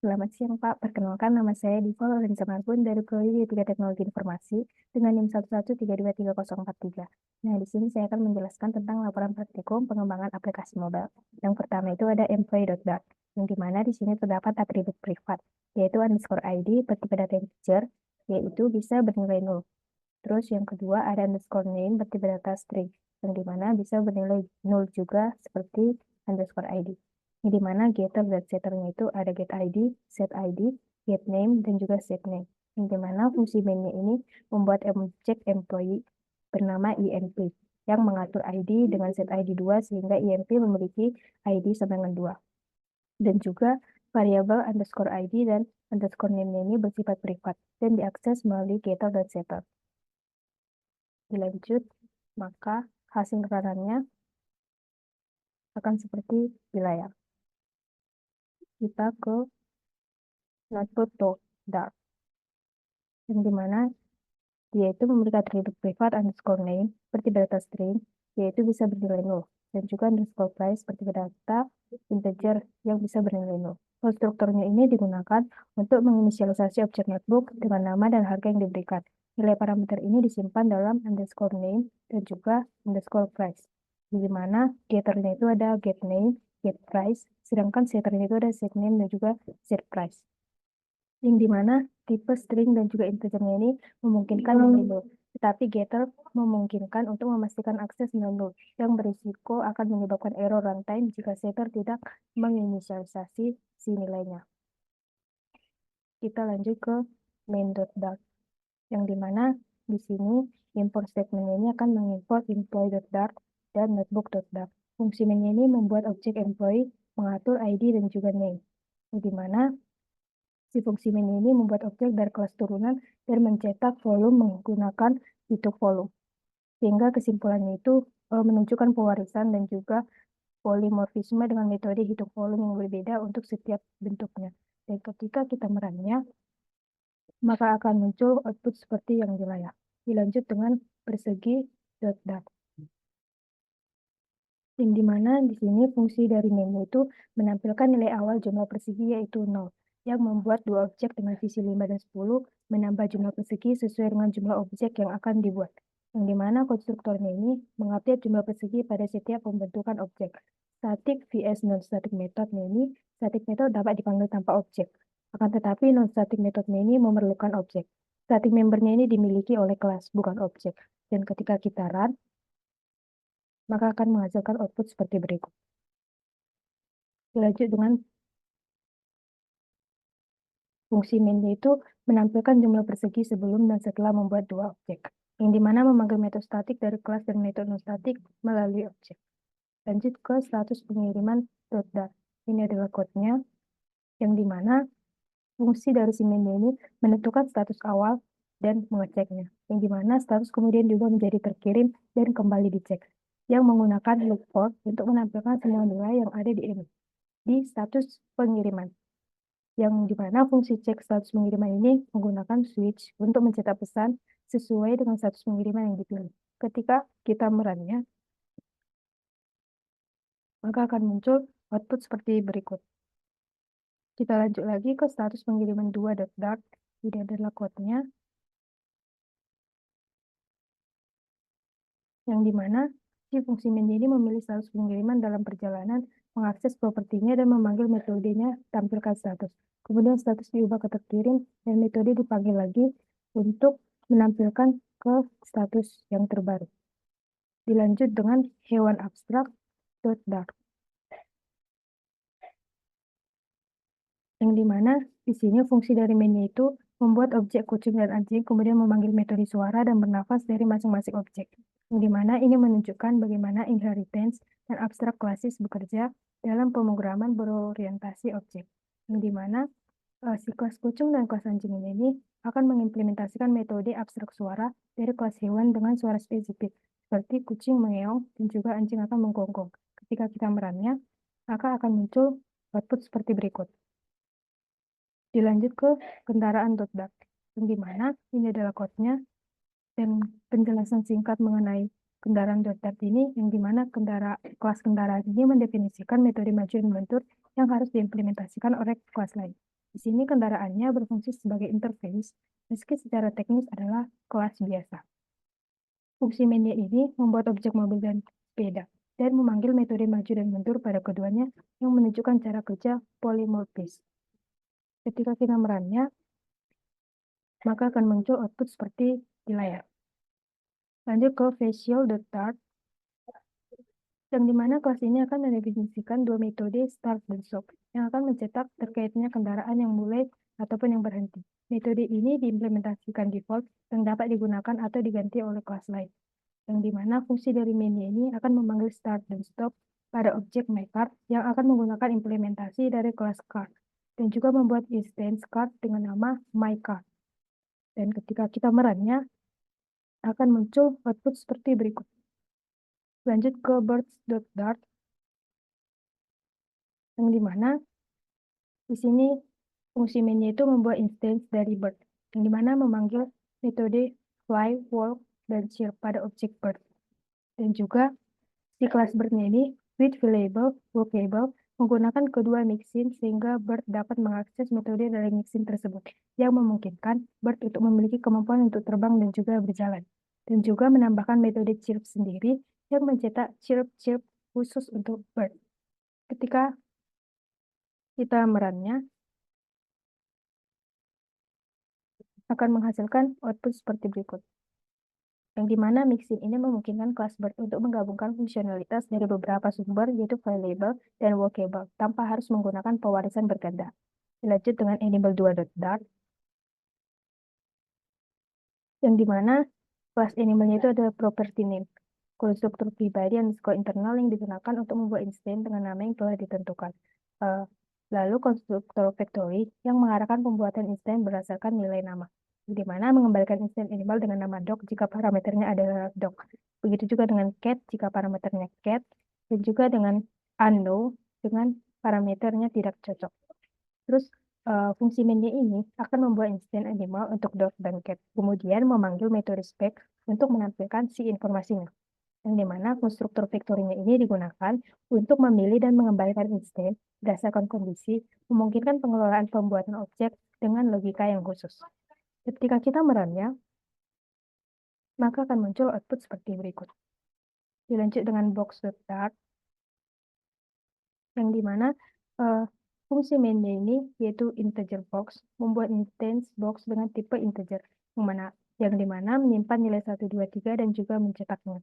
Selamat siang, Pak. Perkenalkan, nama saya Diva Lorenza Marbun dari Prodi D3 Teknologi Informasi dengan NIM 113233043. Nah, di sini saya akan menjelaskan tentang laporan praktikum pengembangan aplikasi mobile. Yang pertama itu ada employee.dart, yang dimana di sini terdapat atribut privat, yaitu underscore ID bertipe data integer, yaitu bisa bernilai 0. Terus yang kedua ada underscore name bertipe data string, yang dimana bisa bernilai 0 juga seperti underscore ID. Di mana getter dan setternya itu ada get ID, set ID, get name, dan juga set name. Yang dimana fungsi mainnya ini membuat objek employee bernama IMP yang mengatur ID dengan set ID 2 sehingga IMP memiliki ID sama dengan 2. Dan juga variabel underscore ID dan underscore name ini bersifat privat dan diakses melalui getter dan setter. Dilanjut, maka hasil runannya akan seperti di layar. Kita ke notebook.dart, yang dimana dia itu memiliki atribut privat underscore name seperti data string, yaitu bisa bernilai 0, dan juga underscore price seperti data integer yang bisa bernilai 0. Konstruktornya ini digunakan untuk menginisialisasi objek notebook dengan nama dan harga yang diberikan. Nilai parameter ini disimpan dalam underscore name dan juga underscore price, di mana getternya itu ada get name, get price, sedangkan setternya itu ada set name dan juga set price. Yang dimana tipe string dan juga integernya ini memungkinkan nil, tetapi getter memungkinkan untuk memastikan akses nil, yang berisiko akan menyebabkan error runtime jika setter tidak menginisialisasi si nilainya. Kita lanjut ke main.dart, yang dimana di sini import statement ini akan mengimport employee.dart dan notebook.dart. Fungsi mainnya ini membuat objek employee mengatur ID dan juga name, yang dimana si fungsi main ini membuat objek dari kelas turunan dan mencetak volume menggunakan hitung volume. Sehingga kesimpulannya itu menunjukkan pewarisan dan juga polimorfisme dengan metode hitung volume yang berbeda untuk setiap bentuknya. Dan ketika kita merannya, maka akan muncul output seperti yang di layar. Dilanjut dengan persegi dot. Yang dimana di sini fungsi dari menu itu menampilkan nilai awal jumlah persegi yaitu 0, yang membuat dua objek dengan visi 5 dan 10 menambah jumlah persegi sesuai dengan jumlah objek yang akan dibuat. Yang dimana konstruktornya ini mengupdate jumlah persegi pada setiap pembentukan objek. Static vs non-static metode ini, static method dapat dipanggil tanpa objek. Akan tetapi non-static method ini memerlukan objek. Static membernya ini dimiliki oleh kelas, bukan objek. Dan ketika kita run, maka akan menghasilkan output seperti berikut. Lanjut dengan fungsi main itu menampilkan jumlah persegi sebelum dan setelah membuat dua objek, yang dimana memanggil metode statik dari kelas dan metode non-statik melalui objek. Lanjut ke status pengiriman .dart. Ini adalah code-nya, yang dimana fungsi dari si main ini menentukan status awal dan mengeceknya, yang dimana status kemudian juga menjadi terkirim dan kembali dicek, yang menggunakan loop for untuk menampilkan semua nilai yang ada di status pengiriman, yang dimana fungsi cek status pengiriman ini menggunakan switch untuk mencetak pesan sesuai dengan status pengiriman yang dipilih. Ketika kita merannya, maka akan muncul output seperti berikut. Kita lanjut lagi ke status pengiriman 2.dart. Ini adalah code-nya, yang dimana si fungsi main ini memilih status pengiriman dalam perjalanan, mengakses propertinya, dan memanggil metodenya tampilkan status. Kemudian status diubah ke terkirim, dan metode dipanggil lagi untuk menampilkan ke status yang terbaru. Dilanjut dengan hewan abstrak.dart, yang dimana di sini fungsi dari mainnya itu membuat objek kucing dan anjing, kemudian memanggil metode suara dan bernafas dari masing-masing objek. Yang dimana ini menunjukkan bagaimana inheritance dan abstrak klasis bekerja dalam pemrograman berorientasi objek. Yang dimana si kelas kucing dan kelas anjing ini akan mengimplementasikan metode abstrak suara dari kelas hewan dengan suara spesifik, seperti kucing mengeong dan juga anjing akan menggonggong. Ketika kita merannya, maka akan muncul output seperti berikut. Dilanjut ke kendaraan.dart, yang dimana ini adalah code-nya dan penjelasan singkat mengenai kendaraan.dart ini, yang dimana kelas kendaraan ini mendefinisikan metode maju dan mundur yang harus diimplementasikan oleh kelas lain. Di sini kendaraannya berfungsi sebagai interface, meski secara teknis adalah kelas biasa. Fungsi mainnya ini membuat objek mobil dan sepeda, dan memanggil metode maju dan mundur pada keduanya yang menunjukkan cara kerja polymorphis. Ketika kita merannya, maka akan muncul output seperti di layar. Lanjut ke facial.start, yang dimana kelas ini akan mendefinisikan dua metode start dan stop, yang akan mencetak terkaitnya kendaraan yang mulai ataupun yang berhenti. Metode ini diimplementasikan default yang dapat digunakan atau diganti oleh kelas lain, yang dimana fungsi dari mainnya ini akan memanggil start dan stop pada objek myCard yang akan menggunakan implementasi dari kelas card, dan juga membuat instance card dengan nama myCard. Dan ketika kita merannya, akan muncul output seperti berikut. Lanjut ke birds.dart, yang dimana di sini fungsi mainnya itu membuat instance dari bird, yang dimana memanggil metode fly, walk, dan chirp pada objek bird. Dan juga si kelas bird-nya ini with variable, walkable, menggunakan kedua mixin sehingga bird dapat mengakses metode dari mixin tersebut, yang memungkinkan bird untuk memiliki kemampuan untuk terbang dan juga berjalan. Dan juga menambahkan metode chirp sendiri yang mencetak chirp-chirp khusus untuk bird. Ketika kita merannya, akan menghasilkan output seperti berikut. Yang dimana mixin ini memungkinkan kelas bird untuk menggabungkan fungsionalitas dari beberapa sumber, yaitu variable dan walkable, tanpa harus menggunakan pewarisan berganda. Dilanjut dengan animal2.dart, yang dimana kelas animalnya itu adalah property name, konstruktur pribadi underscore internal yang digunakan untuk membuat instance dengan nama yang telah ditentukan. Lalu konstruktor factory yang mengarahkan pembuatan instance berdasarkan nilai nama, di mana mengembalikan instance animal dengan nama dog jika parameternya adalah dog. Begitu juga dengan cat jika parameternya cat, dan juga dengan unknown dengan parameternya tidak cocok. Terus fungsi mainnya ini akan membuat instance animal untuk dog dan cat, kemudian memanggil metode spec untuk menampilkan si informasinya, yang dimana konstruktor vektornya ini digunakan untuk memilih dan mengembalikan instance berdasarkan kondisi, memungkinkan pengelolaan pembuatan objek dengan logika yang khusus. Ketika kita merannya, maka akan muncul output seperti berikut. Dilanjut dengan box.dart, yang dimana fungsi mainnya ini yaitu integer box, membuat instance box dengan tipe integer, yang dimana menyimpan nilai 1, 2, 3 dan juga mencetaknya.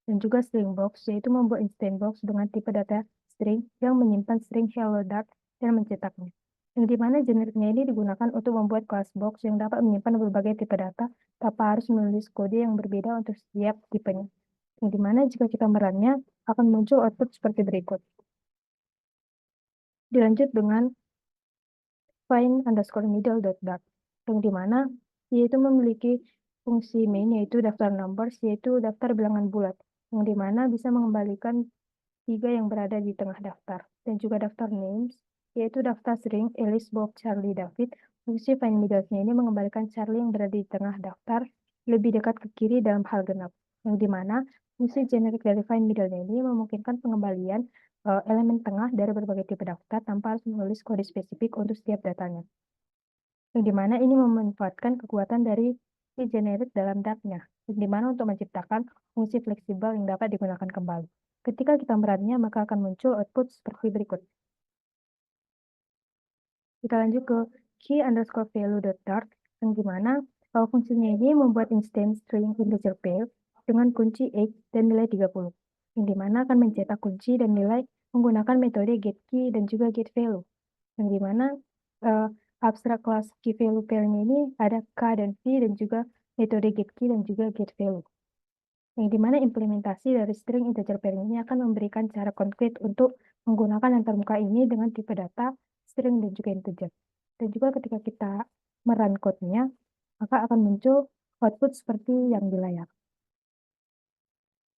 Dan juga string box, yaitu membuat instance box dengan tipe data string yang menyimpan string hello dart dan mencetaknya. Yang dimana generiknya ini digunakan untuk membuat class box yang dapat menyimpan berbagai tipe data tanpa harus menulis kode yang berbeda untuk setiap tipenya. Yang dimana jika kita merannya akan muncul output seperti berikut. Dilanjut dengan find_middle.dart, yang dimana yaitu memiliki fungsi main yaitu daftar numbers, yaitu daftar bilangan bulat, yang dimana bisa mengembalikan 3 yang berada di tengah daftar, dan juga daftar names, yaitu daftar string Alice, Bob, Charlie, David. Fungsi find middle-nya ini mengembalikan Charlie yang berada di tengah daftar lebih dekat ke kiri dalam hal genap, yang dimana fungsi generik dari find middle-nya ini memungkinkan pengembalian elemen tengah dari berbagai tipe daftar tanpa harus menulis kode spesifik untuk setiap datanya. Yang dimana ini memanfaatkan kekuatan dari si generik dalam Dart-nya, yang dimana untuk menciptakan fungsi fleksibel yang dapat digunakan kembali. Ketika kita merannya, maka akan muncul output seperti berikut. Kita lanjut ke key_value.dart, yang dimana fungsinya ini membuat instance string integer pair dengan kunci X dan nilai 30, yang dimana akan mencetak kunci dan nilai menggunakan metode getKey dan juga getValue, yang dimana abstrak kelas keyValue pair-nya ini ada K dan V, dan juga metode getKey dan juga getValue, yang dimana implementasi dari string integer pair ini akan memberikan cara konkret untuk menggunakan antarmuka ini dengan tipe data, string, dan juga integer. Dan juga ketika kita merun code-nya, maka akan muncul output seperti yang di layar.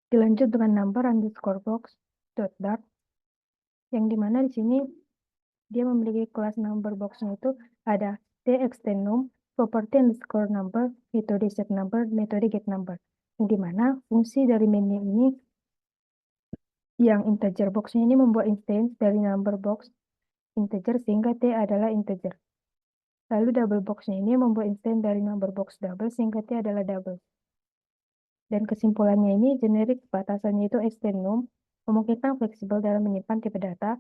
Dilanjut dengan number_box.dart, yang dimana di sini dia memiliki kelas number box-nya itu ada dExtendNum, property underscore number, metode setNumber, metode getNumber, yang dimana fungsi dari mainnya ini yang integer box-nya ini membuat instance dari number box integer sehingga T adalah integer. Lalu double box-nya ini membuat instance dari number box double, singkatnya adalah double. Dan kesimpulannya ini, generik batasannya itu externum, memungkinkan fleksibel dalam menyimpan tipe data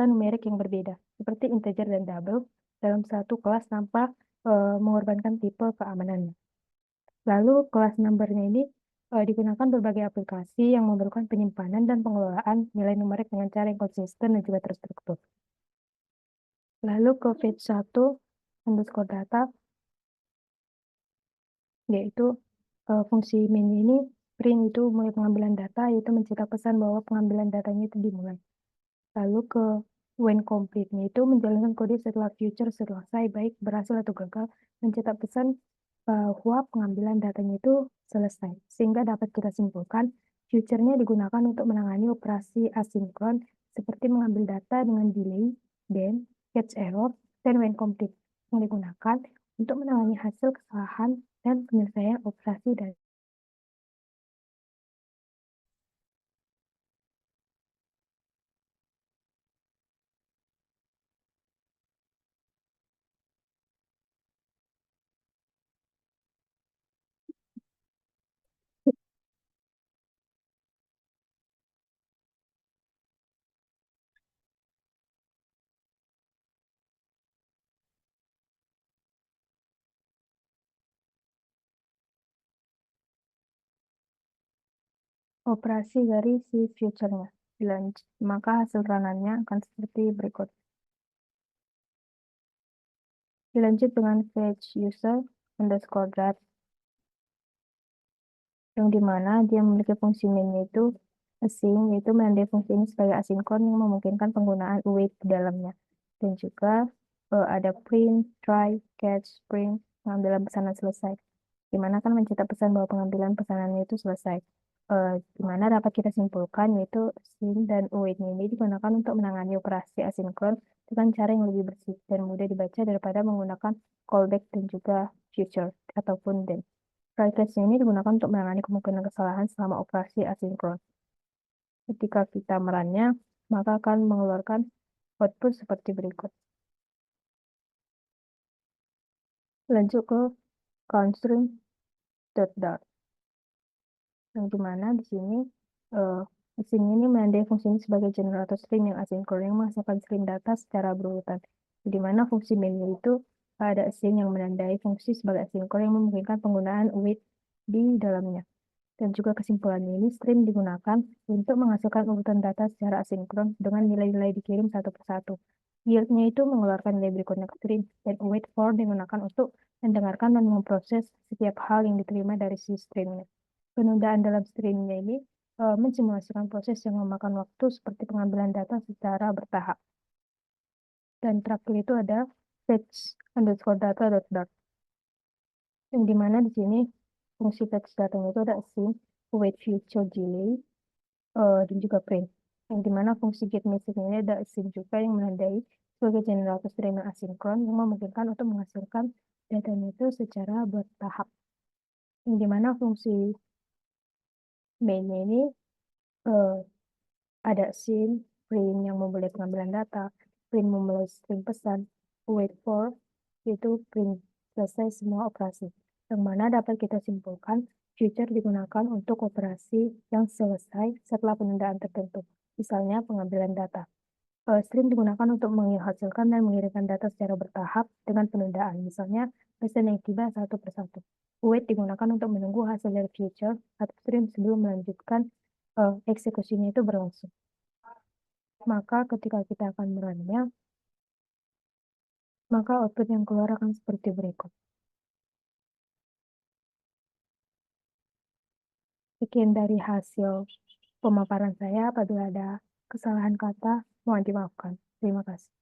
numerik yang berbeda, seperti integer dan double, dalam satu kelas tanpa mengorbankan tipe keamanannya. Lalu kelas number-nya ini digunakan berbagai aplikasi yang memerlukan penyimpanan dan pengelolaan nilai numerik dengan cara yang konsisten dan juga terstruktur. Lalu ke fetch 1 underscore data, yaitu fungsi main ini print itu mulai pengambilan data, yaitu mencetak pesan bahwa pengambilan datanya itu dimulai. Lalu ke when complete-nya itu menjalankan kode setelah future selesai, baik berhasil atau gagal, mencetak pesan bahwa pengambilan datanya itu selesai. Sehingga dapat kita simpulkan, future-nya digunakan untuk menangani operasi asinkron seperti mengambil data dengan delay, then, catch error, dan when complete, yang digunakan untuk menangani hasil kesalahan dan penyelesaian operasi dan operasi dari si future-nya. Maka hasil runannya akan seperti berikut. Dilanjut dengan fetch user underscore dart, yang dimana dia memiliki fungsi main yaitu async, yaitu menandai fungsi ini sebagai asinkron yang memungkinkan penggunaan await di dalamnya. Dan juga ada print, try, catch, print, pengambilan pesanan selesai. Dimana kan mencetak pesan bahwa pengambilan pesanannya itu selesai. Dimana dapat kita simpulkan yaitu async dan await ini digunakan untuk menangani operasi asinkron dengan cara yang lebih bersih dan mudah dibaca daripada menggunakan callback dan juga future ataupun then. Try catch ini digunakan untuk menangani kemungkinan kesalahan selama operasi asinkron. Ketika kita merannya, maka akan mengeluarkan output seperti berikut. Lanjut ke countString.dart, yang dimana di sini mesin ini menandai fungsi ini sebagai generator string yang asinkron yang menghasilkan string data secara berurutan. Di mana fungsi main itu ada async yang menandai fungsi sebagai asinkron yang memungkinkan penggunaan await di dalamnya. Dan juga kesimpulannya ini stream digunakan untuk menghasilkan urutan data secara asinkron dengan nilai-nilai dikirim satu persatu. Yieldnya itu mengeluarkan nilai berikutnya ke stream, dan await for digunakan untuk mendengarkan dan memproses setiap hal yang diterima dari si streamnya. Penundaan dalam streamnya ini mensimulasikan proses yang memakan waktu seperti pengambilan data secara bertahap. Dan terakhir itu ada fetch underscore data.dart, yang dimana di sini fungsi fetch datanya itu ada async, await future delay, dan juga print. Yang dimana fungsi get message ini ada async juga yang menandai sebagai generator string yang asinkron yang memungkinkan untuk menghasilkan datanya itu secara bertahap. Yang dimana fungsi mainnya ini uh, ada async, print yang memulai pengambilan data, print memulai string pesan, wait for, yaitu print selesai semua operasi. Yang mana dapat kita simpulkan, future digunakan untuk operasi yang selesai setelah penundaan tertentu. Misalnya pengambilan data. Stream digunakan untuk menghasilkan dan mengirimkan data secara bertahap dengan penundaan. Misalnya, pesan yang tiba satu persatu. Wait digunakan untuk menunggu hasil dari future atau stream sebelum melanjutkan eksekusinya itu berlangsung. Maka ketika kita akan merunnya, maka output yang keluar akan seperti berikut. Sekian dari hasil pemaparan saya. Apabila ada kesalahan kata, mohon dimaafkan. Terima kasih.